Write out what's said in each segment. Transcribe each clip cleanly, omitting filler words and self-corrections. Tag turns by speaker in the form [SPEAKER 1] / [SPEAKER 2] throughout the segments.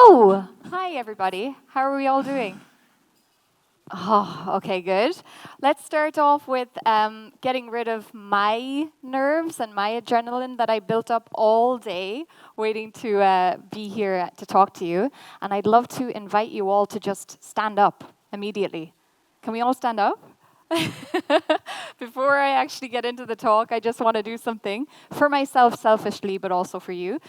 [SPEAKER 1] Oh, hi everybody. How are we all doing? Oh, okay, good. Let's start off with getting rid of my nerves and my adrenaline that I built up all day waiting to be here to talk to you. And I'd love to invite you all to just stand up immediately. Can we all stand up? Before I actually get into the talk, I just want to do something for myself selfishly, but also for you.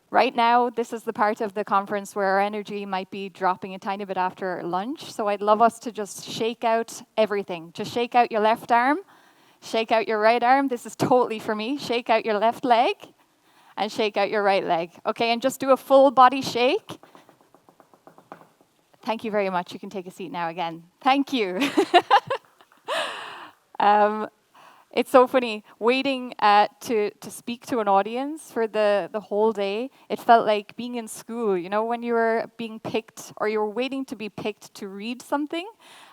[SPEAKER 1] Right now, this is the part of the conference where our energy might be dropping a tiny bit after lunch. So I'd love us to just shake out everything. Just shake out your left arm, shake out your right arm. This is totally for me. Shake out your left leg and shake out your right leg. Okay, and just do a full body shake. Thank you very much. You can take a seat now again. Thank you. It's so funny, waiting to speak to an audience for the whole day. It felt like being in school, you know, when you were being picked or you were waiting to be picked to read something.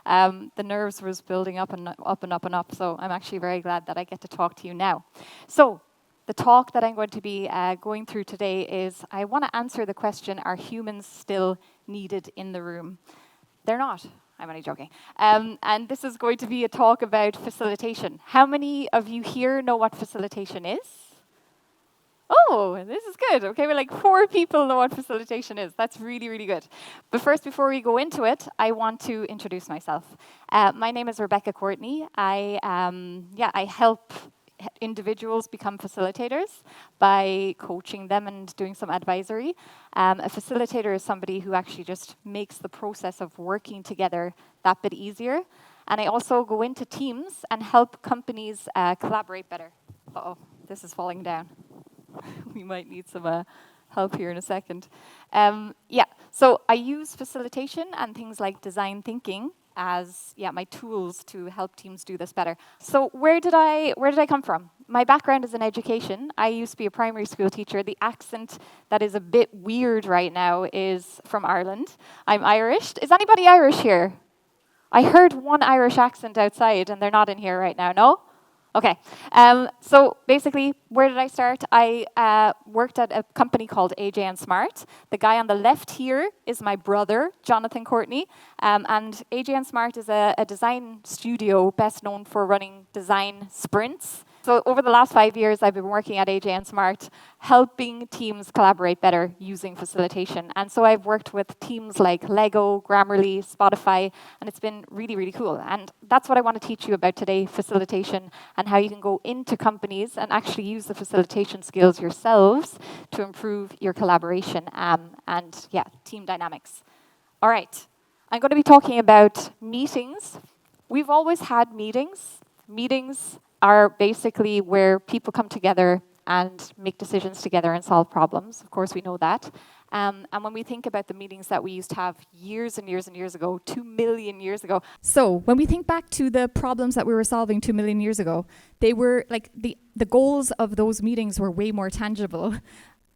[SPEAKER 1] The nerves was building up and up and up and up. So I'm actually very glad that I get to talk to you now. So the talk that I'm going to be going through today is I want to answer the question, are humans still needed in the room? They're not. I'm only joking. And this is going to be a talk about facilitation. How many of you here know what facilitation is? Oh, this is good. Okay, we're like 4 people know what facilitation is. That's really, really good. But first, before we go into it, I want to introduce myself. My name is Rebecca Courtney. I help individuals become facilitators by coaching them and doing some advisory. A facilitator is somebody who actually just makes the process of working together that bit easier. And I also go into teams and help companies collaborate better. Uh-oh, this is falling down. We might need some help here in a second. So I use facilitation and things like design thinking as my tools to help teams do this better. So where did I come from? My background is in education. I used to be a primary school teacher. The accent that is a bit weird right now is from Ireland. I'm Irish. Is anybody Irish here? I heard one Irish accent outside, and they're not in here right now, no? Okay, so basically, where did I start? I worked at a company called AJ&Smart. The guy on the left here is my brother, Jonathan Courtney, and AJ&Smart is a design studio best known for running design sprints. So over the last 5 years, I've been working at AJ&Smart, helping teams collaborate better using facilitation. And so I've worked with teams like Lego, Grammarly, Spotify, and it's been really, really cool. And that's what I want to teach you about today, facilitation, and how you can go into companies and actually use the facilitation skills yourselves to improve your collaboration and team dynamics. All right, I'm going to be talking about meetings. We've always had meetings. Meetings are basically where people come together and make decisions together and solve problems. Of course, we know that. And when we think about the meetings that we used to have years and years and years ago, 2 million years ago. So when we think back to the problems that we were solving 2 million years ago, they were like the goals of those meetings were way more tangible.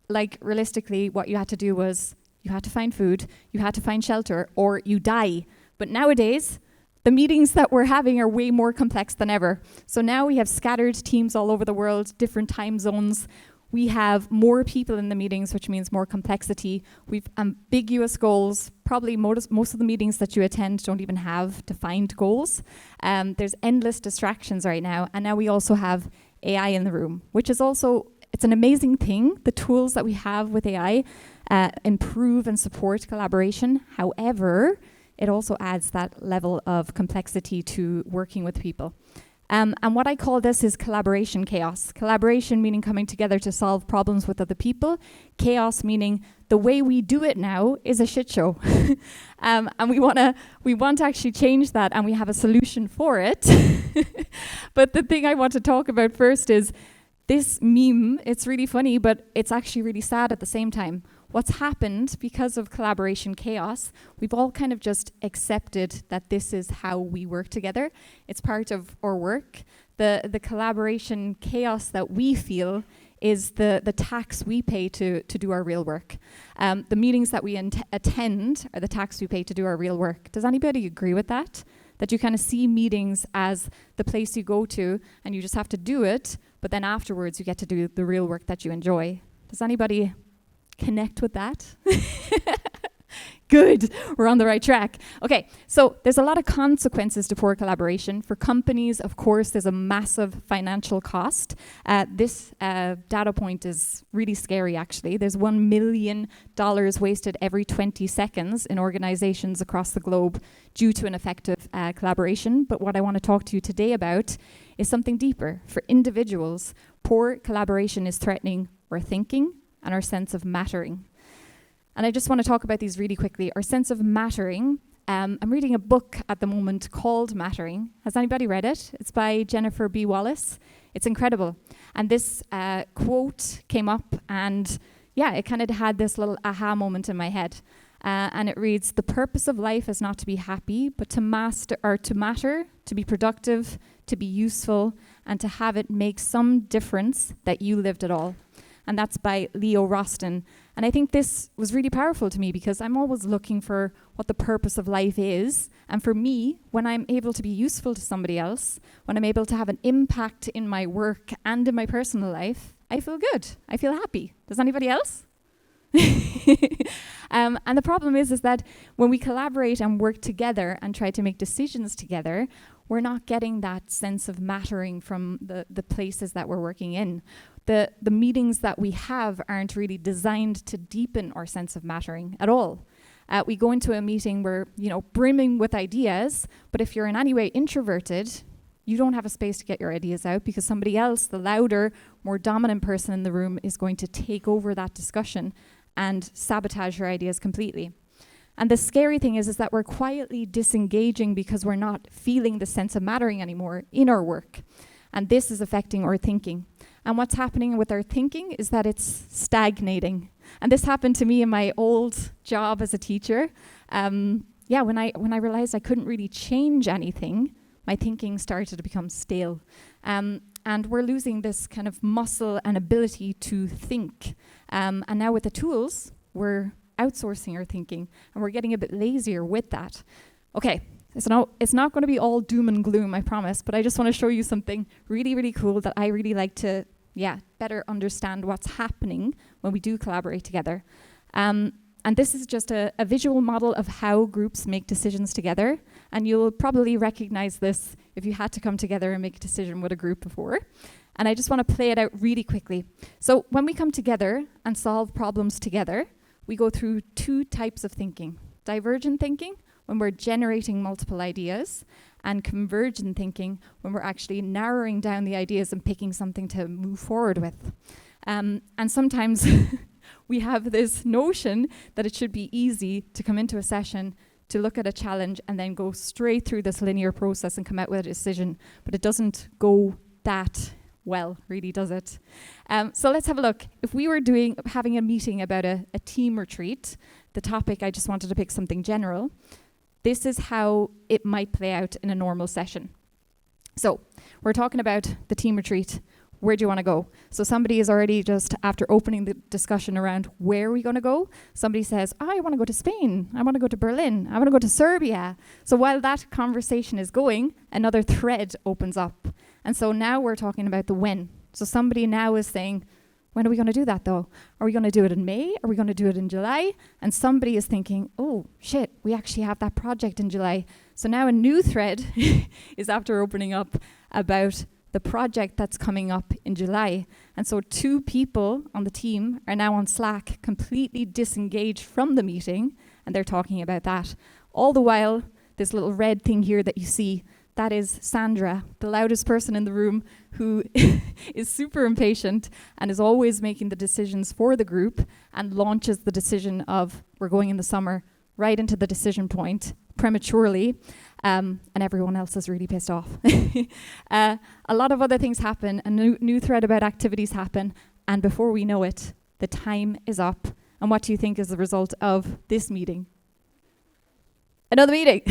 [SPEAKER 1] Like realistically, what you had to do was you had to find food, you had to find shelter, or you die. But nowadays, the meetings that we're having are way more complex than ever. So now we have scattered teams all over the world, different time zones. We have more people in the meetings, which means more complexity. We've ambiguous goals. Probably most of the meetings that you attend don't even have defined goals. There's endless distractions right now. And now we also have AI in the room, which is also, it's an amazing thing. The tools that we have with AI improve and support collaboration. However, it also adds that level of complexity to working with people. And what I call this is collaboration chaos. Collaboration meaning coming together to solve problems with other people. Chaos meaning the way we do it now is a shit show. And we want to actually change that, and we have a solution for it. But the thing I want to talk about first is this meme. It's really funny, but it's actually really sad at the same time. What's happened because of collaboration chaos, we've all kind of just accepted that this is how we work together. It's part of our work. The collaboration chaos that we feel is the tax we pay to do our real work. The meetings that we attend are the tax we pay to do our real work. Does anybody agree with that? That you kind of see meetings as the place you go to and you just have to do it, but then afterwards you get to do the real work that you enjoy. Does anybody connect with that?
[SPEAKER 2] Good, we're on the right track. Okay, so there's a lot of consequences to poor collaboration. For companies, of course, there's a massive financial cost. This data point is really scary, actually. There's $1 million wasted every 20 seconds in organizations across the globe due to ineffective collaboration. But what I want to talk to you today about is something deeper. For individuals, poor collaboration is threatening our thinking and our sense of mattering. And I just want to talk about these really quickly. Our sense of mattering. I'm reading a book at the moment called Mattering. Has anybody read it? It's by Jennifer B. Wallace. It's incredible. And this quote came up, and yeah, it kind of had this little aha moment in my head. And it reads, "The purpose of life is not to be happy, but to matter, to be productive, to be useful, and to have it make some difference that you lived at all." And that's by Leo Roston. And I think this was really powerful to me because I'm always looking for what the purpose of life is. And for me, when I'm able to be useful to somebody else, when I'm able to have an impact in my work and in my personal life, I feel good. I feel happy. Does anybody else? And the problem is that when we collaborate and work together and try to make decisions together, we're not getting that sense of mattering from the places that we're working in. The meetings that we have aren't really designed to deepen our sense of mattering at all. We go into a meeting where, brimming with ideas, but if you're in any way introverted, you don't have a space to get your ideas out because somebody else, the louder, more dominant person in the room, is going to take over that discussion and sabotage your ideas completely. And the scary thing is that we're quietly disengaging because we're not feeling the sense of mattering anymore in our work. And this is affecting our thinking. And what's happening with our thinking is that it's stagnating. And this happened to me in my old job as a teacher. When I realized I couldn't really change anything, my thinking started to become stale. And we're losing this kind of muscle and ability to think. And now with the tools, we're outsourcing our thinking, and we're getting a bit lazier with that. Okay, it's not going to be all doom and gloom, I promise, but I just want to show you something really, really cool that I really like to, better understand what's happening when we do collaborate together. And this is just a visual model of how groups make decisions together, and you'll probably recognize this if you had to come together and make a decision with a group before. And I just want to play it out really quickly. So when we come together and solve problems together, we go through two types of thinking. Divergent thinking, when we're generating multiple ideas, and convergent thinking, when we're actually narrowing down the ideas and picking something to move forward with. And sometimes we have this notion that it should be easy to come into a session, to look at a challenge, and then go straight through this linear process and come out with a decision. But it doesn't go that well, really, does it? So let's have a look. If we were having a meeting about a team retreat, the topic, I just wanted to pick something general. This is how it might play out in a normal session. So we're talking about the team retreat. Where do you want to go? So somebody is already just, after opening the discussion around where are we going to go, somebody says, I want to go to Spain. I want to go to Berlin. I want to go to Serbia. So while that conversation is going, another thread opens up. And so now we're talking about the when. So somebody now is saying, when are we going to do that though? Are we going to do it in May? Are we going to do it in July? And somebody is thinking, oh shit, we actually have that project in July. So now a new thread is after opening up about the project that's coming up in July. And so two people on the team are now on Slack, completely disengaged from the meeting, and they're talking about that. All the while, this little red thing here that you see, that is Sandra, the loudest person in the room, who is super impatient and is always making the decisions for the group and launches the decision of we're going in the summer right into the decision point prematurely, and everyone else is really pissed off. A lot of other things happen, a new thread about activities happen, and before we know it, the time is up. And what do you think is the result of this meeting? Another meeting.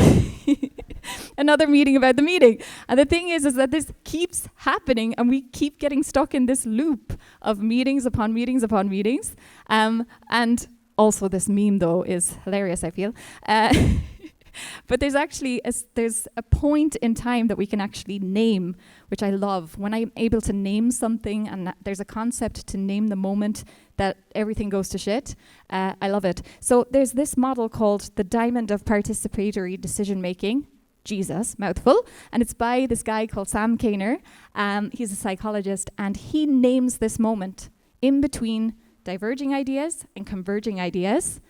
[SPEAKER 2] Another meeting about the meeting. And the thing is that this keeps happening, and we keep getting stuck in this loop of meetings upon meetings upon meetings. And also this meme, though, is hilarious, I feel. But there's actually there's a point in time that we can actually name, which I love. When I'm able to name something, and there's a concept to name the moment that everything goes to shit, I love it. So there's this model called the diamond of participatory decision making. Jesus, mouthful. And it's by this guy called Sam Kainer. He's a psychologist, and he names this moment in between diverging ideas and converging ideas.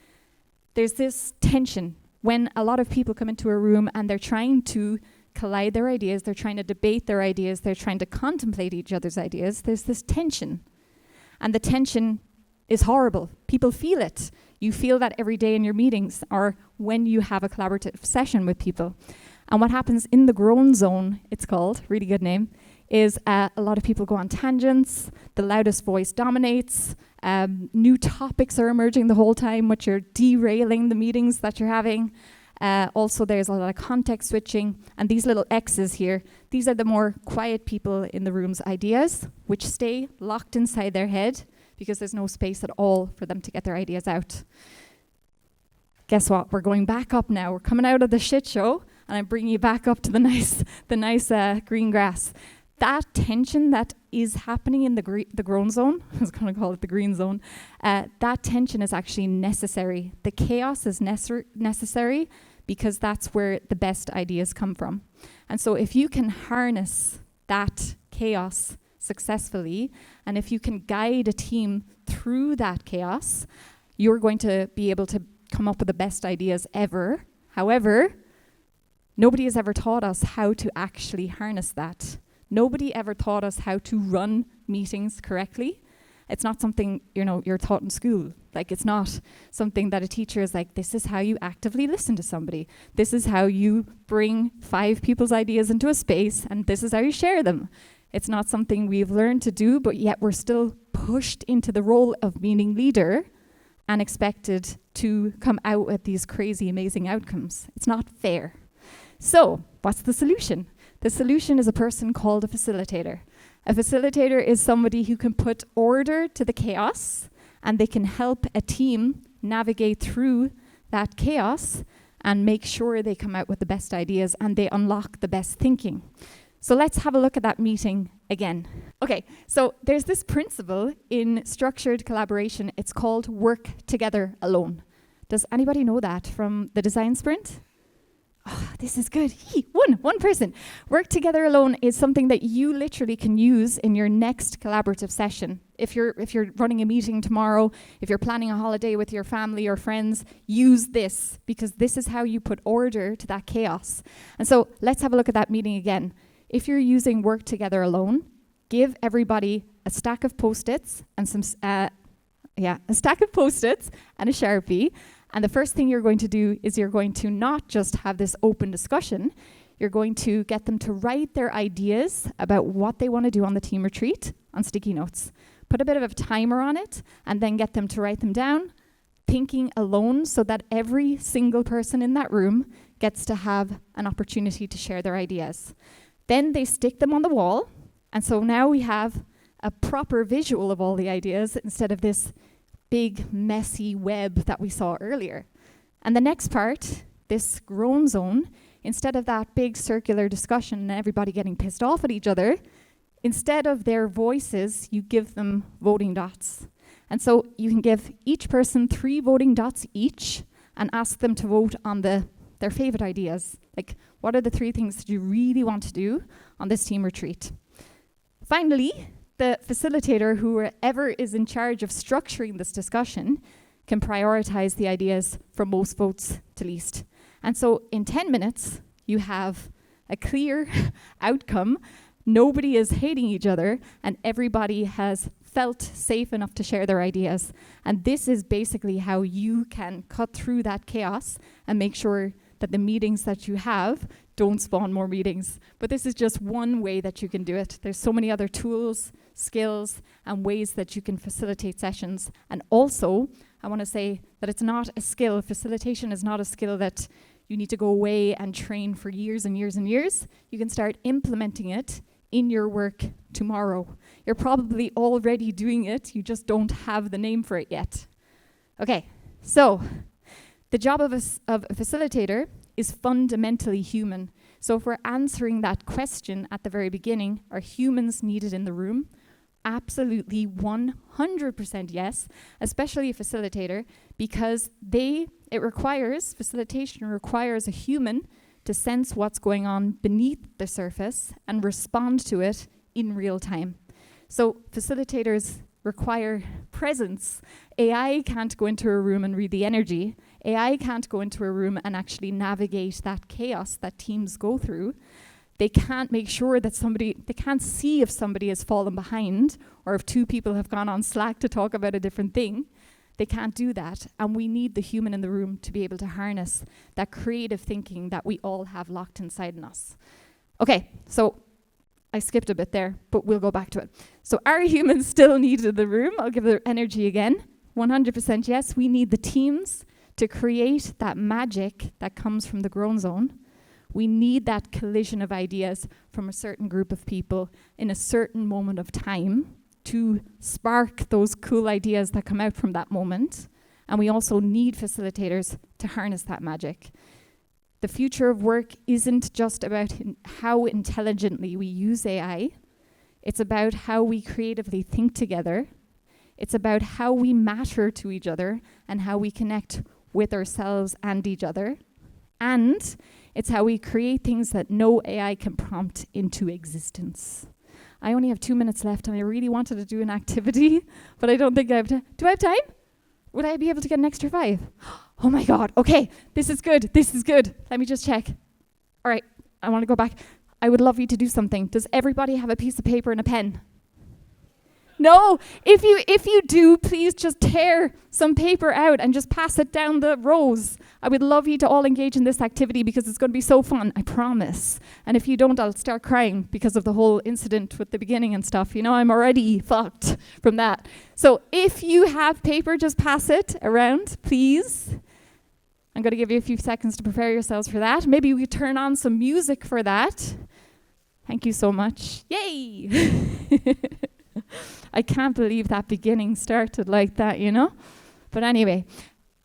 [SPEAKER 2] There's this tension when a lot of people come into a room and they're trying to collide their ideas, they're trying to debate their ideas, they're trying to contemplate each other's ideas. There's this tension. And the tension is horrible. People feel it. You feel that every day in your meetings or when you have a collaborative session with people. And what happens in the groan zone, it's called, really good name, is a lot of people go on tangents, the loudest voice dominates, new topics are emerging the whole time, which are derailing the meetings that you're having. Also, there's a lot of context switching, and these little X's here, these are the more quiet people in the room's ideas, which stay locked inside their head because there's no space at all for them to get their ideas out. Guess what? We're going back up now. We're coming out of the shit show, and I'm bringing you back up to the nice green grass. That tension that is happening in the groan zone, I was going to call it the green zone, that tension is actually necessary. The chaos is necessary because that's where the best ideas come from. And so if you can harness that chaos successfully, and if you can guide a team through that chaos, you're going to be able to come up with the best ideas ever. However, nobody has ever taught us how to actually harness that. Nobody ever taught us how to run meetings correctly. It's not something, you're taught in school. Like, it's not something that a teacher is like, this is how you actively listen to somebody. This is how you bring 5 people's ideas into a space, and this is how you share them. It's not something we've learned to do, but yet we're still pushed into the role of being leader and expected to come out with these crazy, amazing outcomes. It's not fair. So, what's the solution? The solution is a person called a facilitator. A facilitator is somebody who can put order to the chaos, and they can help a team navigate through that chaos and make sure they come out with the best ideas and they unlock the best thinking. So let's have a look at that meeting again. Okay, so there's this principle in structured collaboration. It's called work together alone. Does anybody know that from the design sprint? Oh, this is good. One person. Work together alone is something that you literally can use in your next collaborative session. If you're running a meeting tomorrow, if you're planning a holiday with your family or friends, use this, because this is how you put order to that chaos. And so let's have a look at that meeting again. If you're using work together alone, give everybody a stack of Post-its and a stack of Post-its and a Sharpie. And the first thing you're going to do is you're going to not just have this open discussion, you're going to get them to write their ideas about what they want to do on the team retreat on sticky notes. Put a bit of a timer on it, and then get them to write them down, thinking alone, so that every single person in that room gets to have an opportunity to share their ideas. Then they stick them on the wall, and so now we have a proper visual of all the ideas instead of this big, messy web that we saw earlier. And the next part, this groan zone, instead of that big circular discussion and everybody getting pissed off at each other, instead of their voices, you give them voting dots. And so you can give each person 3 voting dots each and ask them to vote on their favorite ideas. Like, what are the 3 things that you really want to do on this team retreat? Finally, the facilitator, whoever is in charge of structuring this discussion, can prioritize the ideas from most votes to least. And so in 10 minutes, you have a clear outcome. Nobody is hating each other, and everybody has felt safe enough to share their ideas. And this is basically how you can cut through that chaos and make sure that the meetings that you have don't spawn more meetings. But this is just one way that you can do it. There's so many other tools, skills, and ways that you can facilitate sessions. And also, I want to say that it's not a skill. Facilitation is not a skill that you need to go away and train for years and years and years. You can start implementing it in your work tomorrow. You're probably already doing it, you just don't have the name for it yet. Okay, so the job of a facilitator is fundamentally human. So if we're answering that question at the very beginning, are humans needed in the room? Absolutely 100% yes, especially a facilitator, because facilitation requires a human to sense what's going on beneath the surface and respond to it in real time. So facilitators require presence. AI can't go into a room and read the energy. AI can't go into a room and actually navigate that chaos that teams go through. They can't make sure that they can't see if somebody has fallen behind or if two people have gone on Slack to talk about a different thing. They can't do that. And we need the human in the room to be able to harness that creative thinking that we all have locked inside in us. Okay, so I skipped a bit there, but we'll go back to it. So are humans still needed in the room? I'll give the energy again. 100% yes, we need the teams to create that magic that comes from the grown zone. We need that collision of ideas from a certain group of people in a certain moment of time to spark those cool ideas that come out from that moment. And we also need facilitators to harness that magic. The future of work isn't just about how intelligently we use AI. It's about how we creatively think together. It's about how we matter to each other and how we connect with ourselves and each other. And it's how we create things that no AI can prompt into existence. I only have 2 minutes left, and I really wanted to do an activity, but I don't think I have time. Do I have time? Would I be able to get an extra 5? Oh my God, okay, this is good. Let me just check. All right, I want to go back. I would love you to do something. Does everybody have a piece of paper and a pen? No, if you do, please just tear some paper out and just pass it down the rows. I would love you to all engage in this activity because it's going to be so fun, I promise. And if you don't, I'll start crying because of the whole incident with the beginning and stuff. You know, I'm already fucked from that. So if you have paper, just pass it around, please. I'm going to give you a few seconds to prepare yourselves for that. Maybe we turn on some music for that. Thank you so much. Yay! I can't believe that beginning started like that, you know? But anyway,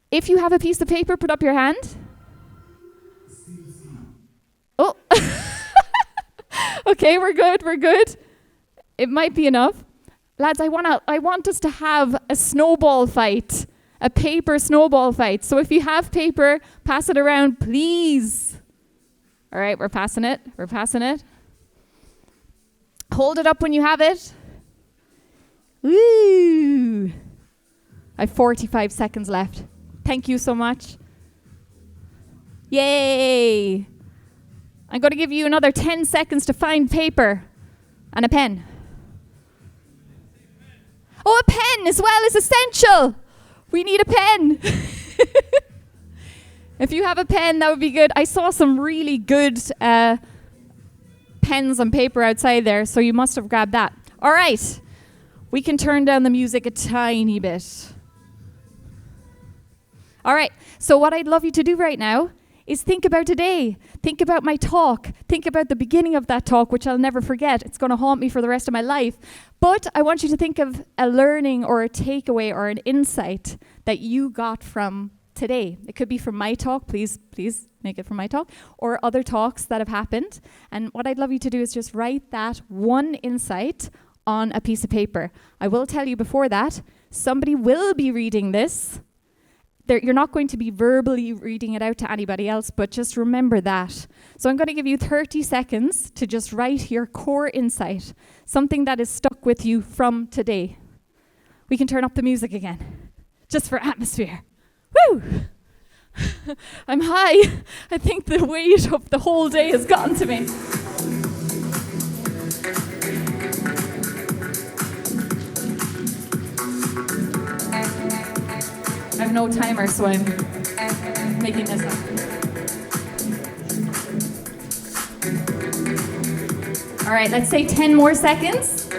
[SPEAKER 2] if you have a piece of paper, put up your hand. Oh. Okay, we're good. It might be enough. Lads, I want us to have a snowball fight, a paper snowball fight. So if you have paper, pass it around, please. All right, we're passing it. Hold it up when you have it. Woo! I have 45 seconds left. Thank you so much. Yay! I'm going to give you another 10 seconds to find paper and a pen. Oh, a pen as well is essential. We need a pen. If you have a pen, that would be good. I saw some really good pens and paper outside there, so you must have grabbed that. All right. We can turn down the music a tiny bit. All right, so what I'd love you to do right now is think about today. Think about my talk. Think about the beginning of that talk, which I'll never forget. It's going to haunt me for the rest of my life. But I want you to think of a learning or a takeaway or an insight that you got from today. It could be from my talk. Please make it from my talk. Or other talks that have happened. And what I'd love you to do is just write that one insight on a piece of paper. I will tell you before that, somebody will be reading this. You're not going to be verbally reading it out to anybody else, but just remember that. So I'm going to give you 30 seconds to just write your core insight, something that is stuck with you from today. We can turn up the music again, just for atmosphere. Woo! I'm high. I think the weight of the whole day has gotten to me. I have no timer, so I'm making this up. All right, let's say 10 more seconds.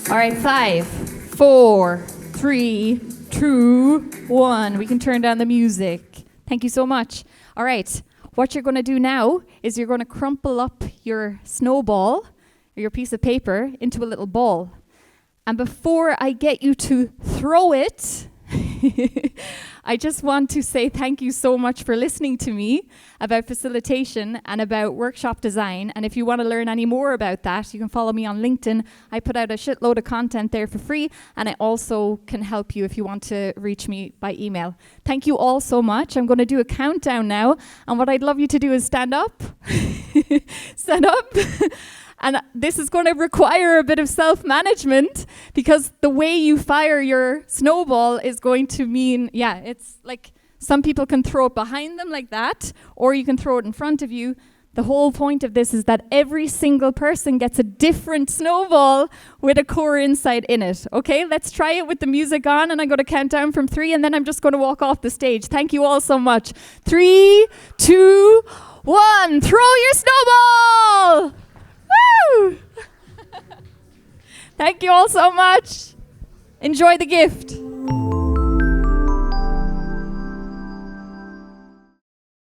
[SPEAKER 2] All right, 5, 4, 3, 2, 1. We can turn down the music. Thank you so much. All right, What you're going to do now is you're going to crumple up your snowball, or your piece of paper, into a little ball. And before I get you to throw it, I just want to say thank you so much for listening to me about facilitation and about workshop design. And if you want to learn any more about that, you can follow me on LinkedIn. I put out a shitload of content there for free, and I also can help you if you want to reach me by email. Thank you all so much. I'm going to do a countdown now, and what I'd love you to do is stand up. Stand up. And this is going to require a bit of self-management, because the way you fire your snowball is going to mean, it's like some people can throw it behind them like that, or you can throw it in front of you. The whole point of this is that every single person gets a different snowball with a core insight in it. Okay, let's try it with the music on, and I'm going to count down from 3, and then I'm just going to walk off the stage. Thank you all so much. 3, 2, 1, throw your snowball! Woo! Thank you all so much. Enjoy the gift.